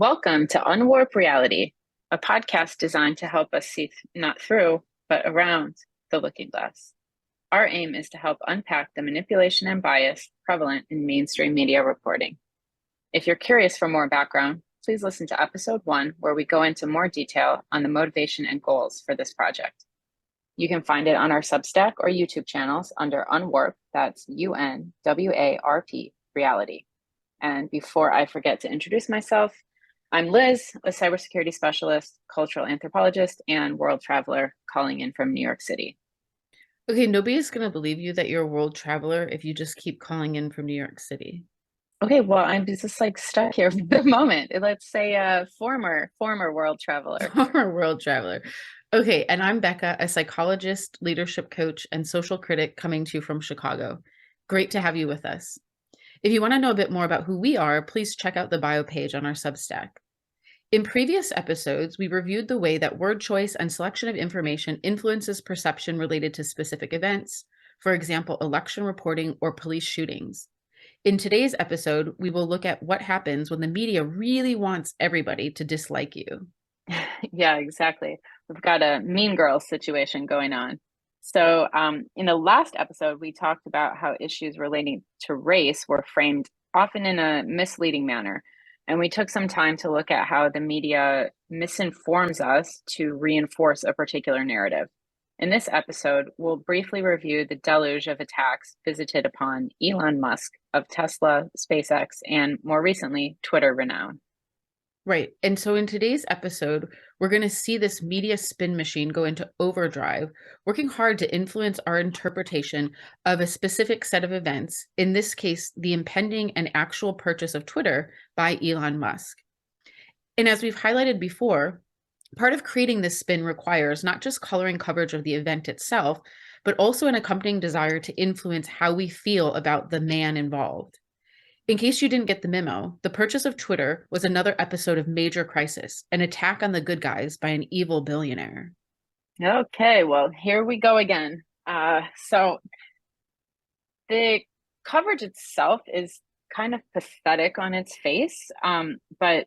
Welcome to Unwarp Reality, a podcast designed to help us see not through, but around the looking glass. Our aim is to help unpack the manipulation and bias prevalent in mainstream media reporting. If you're curious for more background, please listen to episode 1, where we go into more detail on the motivation and goals for this project. You can find it on our Substack or YouTube channels under Unwarp, that's UNWARP Reality. And before I forget to introduce myself, I'm Liz, a cybersecurity specialist, cultural anthropologist, and world traveler calling in from New York City. Okay, nobody's going to believe you that you're a world traveler if you just keep calling in from New York City. Okay, well, I'm just like stuck here for the moment. Let's say former world traveler. Former world traveler. Okay, and I'm Bekah, a psychologist, leadership coach, and social critic coming to you from Chicago. Great to have you with us. If you want to know a bit more about who we are, please check out the bio page on our Substack. In previous episodes, we reviewed the way that word choice and selection of information influences perception related to specific events, for example, election reporting or police shootings. In today's episode, we will look at what happens when the media really wants everybody to dislike you. Yeah, exactly. We've got a mean girl situation going on. So, in the last episode, we talked about how issues relating to race were framed often in a misleading manner. And we took some time to look at how the media misinforms us to reinforce a particular narrative. In this episode, we'll briefly review the deluge of attacks visited upon Elon Musk of Tesla, SpaceX, and more recently, Twitter renown. Right. And so in today's episode, we're going to see this media spin machine go into overdrive, working hard to influence our interpretation of a specific set of events, in this case, the impending and actual purchase of Twitter by Elon Musk. And as we've highlighted before, part of creating this spin requires not just coloring coverage of the event itself, but also an accompanying desire to influence how we feel about the man involved. In case you didn't get the memo, the purchase of Twitter was another episode of Major Crisis, an attack on the good guys by an evil billionaire. Okay, well, here we go again. So the coverage itself is kind of pathetic on its face, but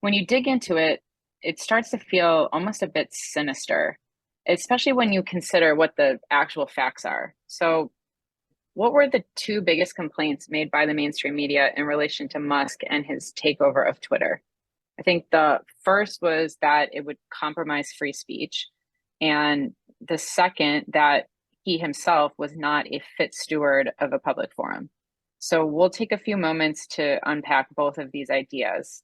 when you dig into it, it starts to feel almost a bit sinister, especially when you consider what the actual facts are. So, what were the two biggest complaints made by the mainstream media in relation to Musk and his takeover of Twitter? I think the first was that it would compromise free speech, and the second, that he himself was not a fit steward of a public forum. So, we'll take a few moments to unpack both of these ideas.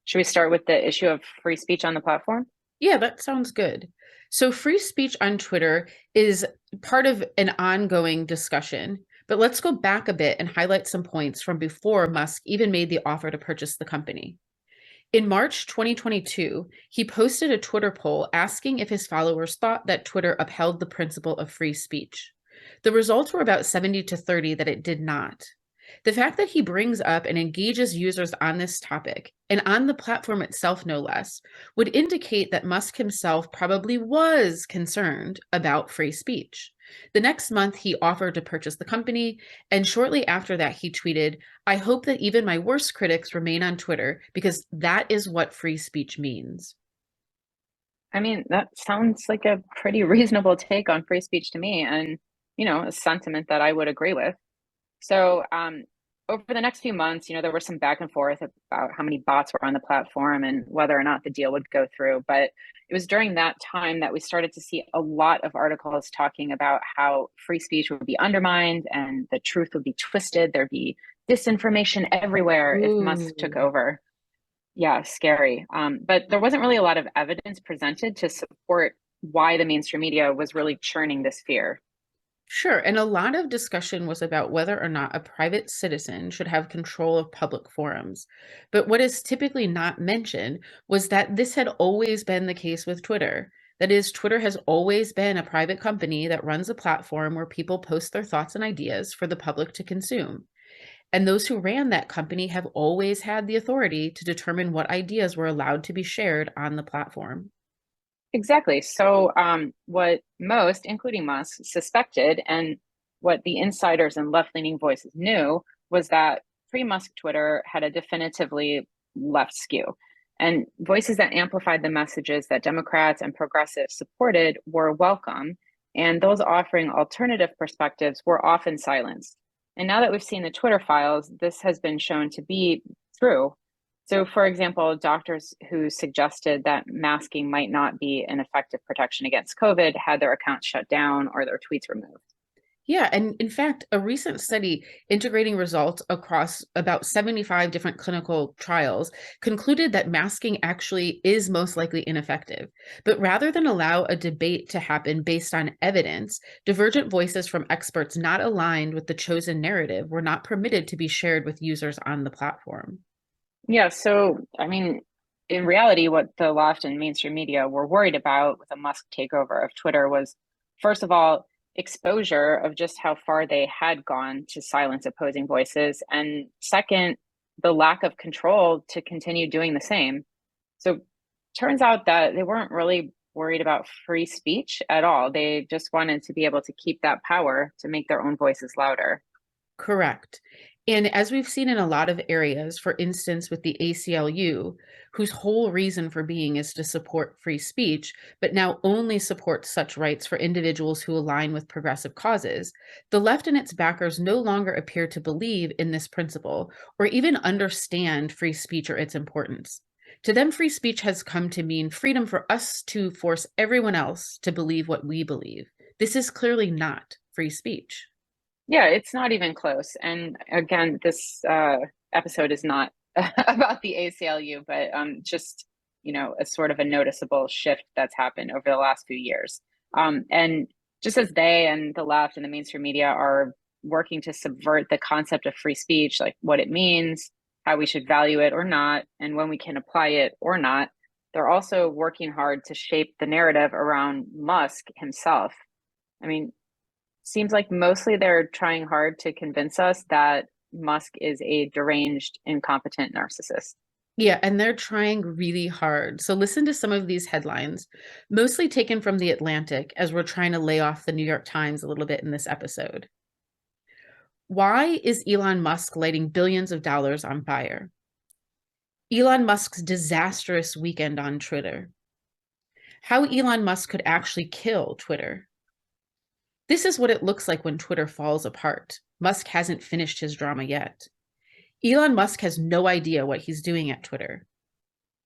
Should we start with the issue of free speech on the platform? Yeah, that sounds good. So, free speech on Twitter is part of an ongoing discussion, but let's go back a bit and highlight some points from before Musk even made the offer to purchase the company. In March 2022, he posted a Twitter poll asking if his followers thought that Twitter upheld the principle of free speech. The results were about 70 to 30 that it did not. The fact that he brings up and engages users on this topic, and on the platform itself no less, would indicate that Musk himself probably was concerned about free speech. The next month, he offered to purchase the company, and shortly after that, he tweeted, "I hope that even my worst critics remain on Twitter because that is what free speech means." I mean, that sounds like a pretty reasonable take on free speech to me, and a sentiment that I would agree with. So, over the next few months, there was some back and forth about how many bots were on the platform and whether or not the deal would go through. But it was during that time that we started to see a lot of articles talking about how free speech would be undermined and the truth would be twisted. There'd be disinformation everywhere if Musk took Ooh. over. Yeah, scary. But there wasn't really a lot of evidence presented to support why the mainstream media was really churning this fear. Sure. And a lot of discussion was about whether or not a private citizen should have control of public forums. But what is typically not mentioned was that this had always been the case with Twitter. That is, Twitter has always been a private company that runs a platform where people post their thoughts and ideas for the public to consume. And those who ran that company have always had the authority to determine what ideas were allowed to be shared on the platform. Exactly. So, what most, including Musk, suspected, and what the insiders and left leaning voices knew, was that pre Musk Twitter had a definitively left skew. And voices that amplified the messages that Democrats and progressives supported were welcome, and those offering alternative perspectives were often silenced. And now that we've seen the Twitter files, this has been shown to be true. So, for example, doctors who suggested that masking might not be an effective protection against COVID had their accounts shut down or their tweets removed. Yeah, and in fact, a recent study integrating results across about 75 different clinical trials concluded that masking actually is most likely ineffective. But rather than allow a debate to happen based on evidence, divergent voices from experts not aligned with the chosen narrative were not permitted to be shared with users on the platform. Yeah, so I mean, in reality, what the left and mainstream media were worried about with a Musk takeover of Twitter was, first of all, exposure of just how far they had gone to silence opposing voices, and second, the lack of control to continue doing the same. So turns out that they weren't really worried about free speech at all. They just wanted to be able to keep that power to make their own voices louder. Correct. And as we've seen in a lot of areas, for instance, with the ACLU, whose whole reason for being is to support free speech, but now only supports such rights for individuals who align with progressive causes, the left and its backers no longer appear to believe in this principle or even understand free speech or its importance. To them, free speech has come to mean freedom for us to force everyone else to believe what we believe. This is clearly not free speech. Yeah, it's not even close. And again, this episode is not about the ACLU, but just a sort of a noticeable shift that's happened over the last few years. And just as they and the left and the mainstream media are working to subvert the concept of free speech, like what it means, how we should value it or not, and when we can apply it or not, they're also working hard to shape the narrative around Musk himself. I mean, seems like mostly they're trying hard to convince us that Musk is a deranged, incompetent narcissist. Yeah, and they're trying really hard. So listen to some of these headlines, mostly taken from The Atlantic, as we're trying to lay off the New York Times a little bit in this episode. Why is Elon Musk lighting billions of dollars on fire? Elon Musk's disastrous weekend on Twitter. How Elon Musk could actually kill Twitter. This is what it looks like when Twitter falls apart. Musk hasn't finished his drama yet. Elon Musk has no idea what he's doing at Twitter.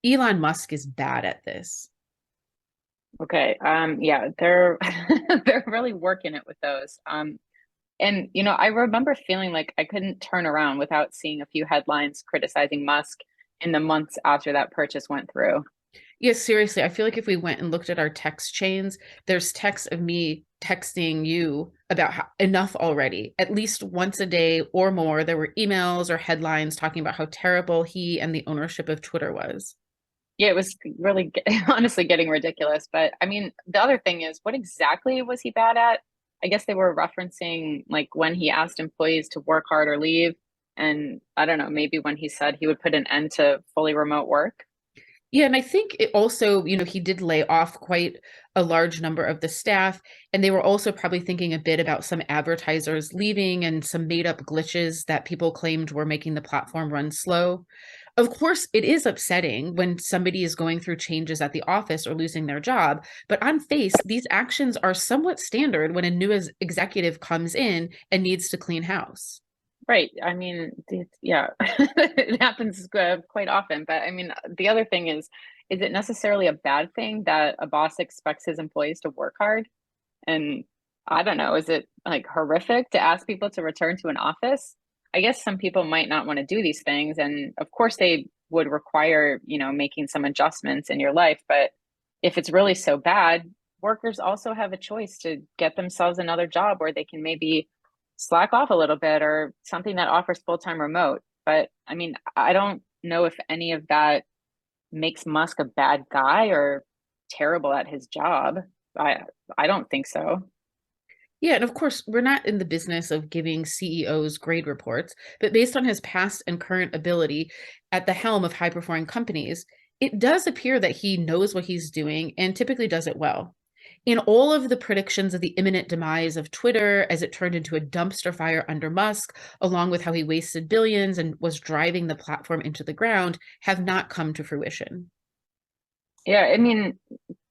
Elon Musk is bad at this. Okay. Yeah, they're they're really working it with those. And I remember feeling like I couldn't turn around without seeing a few headlines criticizing Musk in the months after that purchase went through. Yes, seriously. I feel like if we went and looked at our text chains, there's texts of me texting you about enough already. At least once a day or more, there were emails or headlines talking about how terrible he and the ownership of Twitter was. Yeah, it was really honestly getting ridiculous. But I mean, the other thing is, what exactly was he bad at? I guess they were referencing like when he asked employees to work hard or leave. And I don't know, maybe when he said he would put an end to fully remote work. Yeah, and I think it also, he did lay off quite a large number of the staff, and they were also probably thinking a bit about some advertisers leaving and some made up glitches that people claimed were making the platform run slow. Of course, it is upsetting when somebody is going through changes at the office or losing their job, but on face, these actions are somewhat standard when a new executive comes in and needs to clean house. Right. I mean, yeah, it happens quite often. But I mean, the other thing is it necessarily a bad thing that a boss expects his employees to work hard? And I don't know, is it like horrific to ask people to return to an office? I guess some people might not want to do these things. And of course, they would require, making some adjustments in your life. But if it's really so bad, workers also have a choice to get themselves another job where they can maybe slack off a little bit or something that offers full-time remote. But I mean, I don't know if any of that makes Musk a bad guy or terrible at his job. I I don't think so. Yeah, and of course, we're not in the business of giving CEOs grade reports, but based on his past and current ability at the helm of high performing companies, it does appear that he knows what he's doing and typically does it well. In all of the predictions of the imminent demise of Twitter as it turned into a dumpster fire under Musk, along with how he wasted billions and was driving the platform into the ground, have not come to fruition. Yeah, I mean,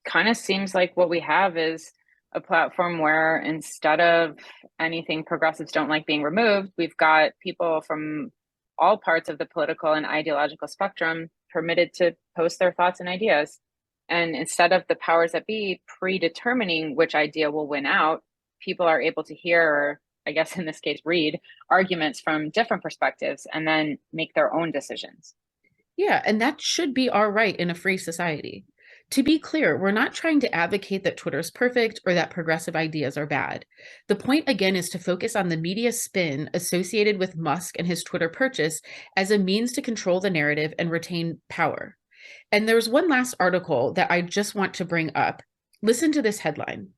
kind of seems like what we have is a platform where instead of anything progressives don't like being removed, we've got people from all parts of the political and ideological spectrum permitted to post their thoughts and ideas. And instead of the powers that be predetermining which idea will win out, people are able to hear, or I guess in this case, read arguments from different perspectives and then make their own decisions. Yeah, and that should be our right in a free society. To be clear, we're not trying to advocate that Twitter's perfect or that progressive ideas are bad. The point, again, is to focus on the media spin associated with Musk and his Twitter purchase as a means to control the narrative and retain power. And there's one last article that I just want to bring up. Listen to this headline: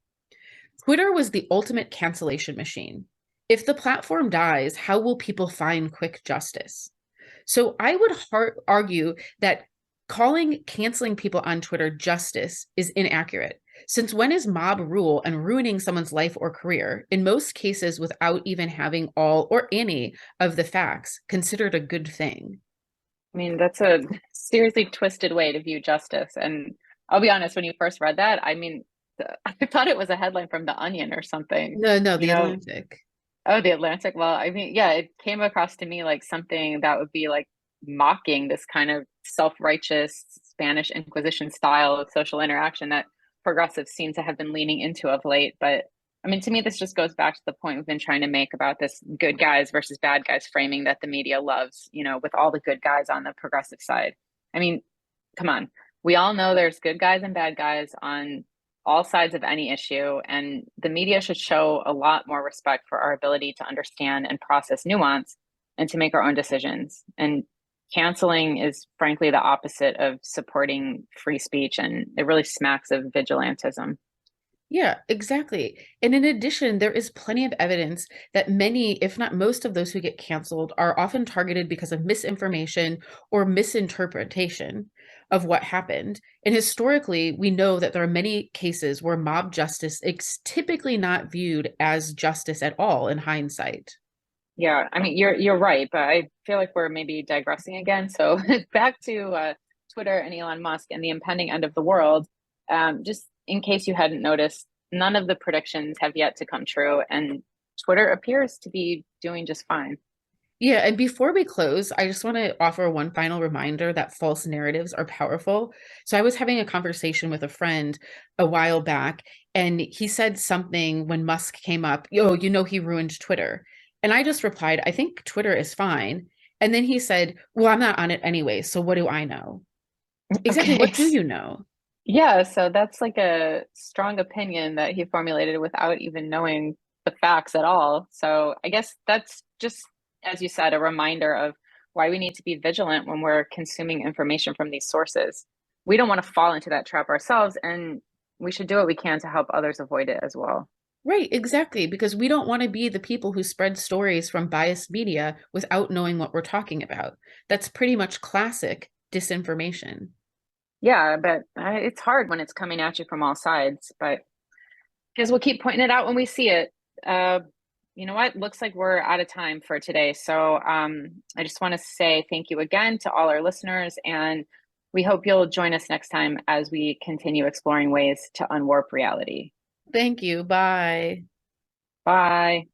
Twitter was the ultimate cancellation machine. If the platform dies, how will people find quick justice? So I would argue that calling canceling people on Twitter justice is inaccurate. Since when is mob rule and ruining someone's life or career, in most cases without even having all or any of the facts, considered a good thing? I mean, that's a seriously twisted way to view justice. And I'll be honest, when you first read that, I mean, I thought it was a headline from The Onion or something. No, no, You The know, Atlantic. oh, The Atlantic. Well, I mean, yeah, it came across to me like something that would be like mocking this kind of self-righteous Spanish Inquisition style of social interaction that progressives seem to have been leaning into of late. But I mean, to me, this just goes back to the point we've been trying to make about this good guys versus bad guys framing that the media loves, with all the good guys on the progressive side. I mean, come on. We all know there's good guys and bad guys on all sides of any issue, and the media should show a lot more respect for our ability to understand and process nuance and to make our own decisions. And canceling is frankly the opposite of supporting free speech, and it really smacks of vigilantism. Yeah, exactly. And in addition, there is plenty of evidence that many, if not most of those who get canceled are often targeted because of misinformation or misinterpretation of what happened. And historically, we know that there are many cases where mob justice is typically not viewed as justice at all in hindsight. Yeah, I mean, you're right, but I feel like we're maybe digressing again. So back to Twitter and Elon Musk and the impending end of the world. Just in case you hadn't noticed, none of the predictions have yet to come true, and Twitter appears to be doing just fine. Yeah, and before we close, I just want to offer one final reminder that false narratives are powerful. So I was having a conversation with a friend a while back, and he said something when Musk came up, oh, he ruined Twitter. And I just replied, I think Twitter is fine. And then he said, well, I'm not on it anyway, so what do I know? Exactly, Okay. what do you know? Yeah, so that's like a strong opinion that he formulated without even knowing the facts at all. So I guess that's just, as you said, a reminder of why we need to be vigilant when we're consuming information from these sources. We don't want to fall into that trap ourselves, and we should do what we can to help others avoid it as well. Right, exactly, because we don't want to be the people who spread stories from biased media without knowing what we're talking about. That's pretty much classic disinformation. Yeah, but it's hard when it's coming at you from all sides, but because we'll keep pointing it out when we see it. Uh, you know what? Looks like we're out of time for today. So I just want to say thank you again to all our listeners, and we hope you'll join us next time as we continue exploring ways to unwarp reality. Thank you. Bye. Bye.